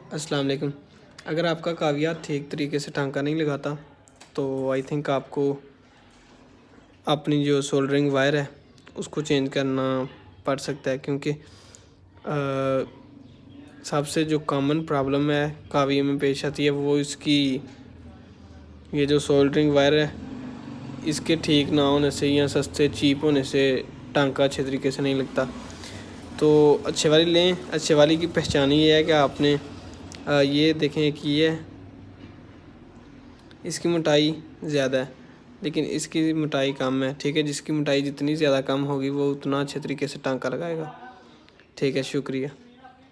अस्सलाम वालेकुम। अगर आपका काविया ठीक तरीके से टांका नहीं लगाता तो आई थिंक आपको अपनी जो सोल्डरिंग वायर है उसको चेंज करना पड़ सकता है, क्योंकि सबसे जो कॉमन प्रॉब्लम है काविया में पेश आती है वो इसकी ये जो सोल्डरिंग वायर है इसके ठीक ना होने से या सस्ते चीप होने से टांका अच्छे तरीके से नहीं लगता। तो अच्छे वाली लें। अच्छे वाली की पहचान ये है कि आपने ये देखें कि ये इसकी मोटाई ज़्यादा है लेकिन इसकी मोटाई कम है। ठीक है, जिसकी मोटाई जितनी ज़्यादा कम होगी वो उतना अच्छे तरीके से टांका लगाएगा। ठीक है, शुक्रिया।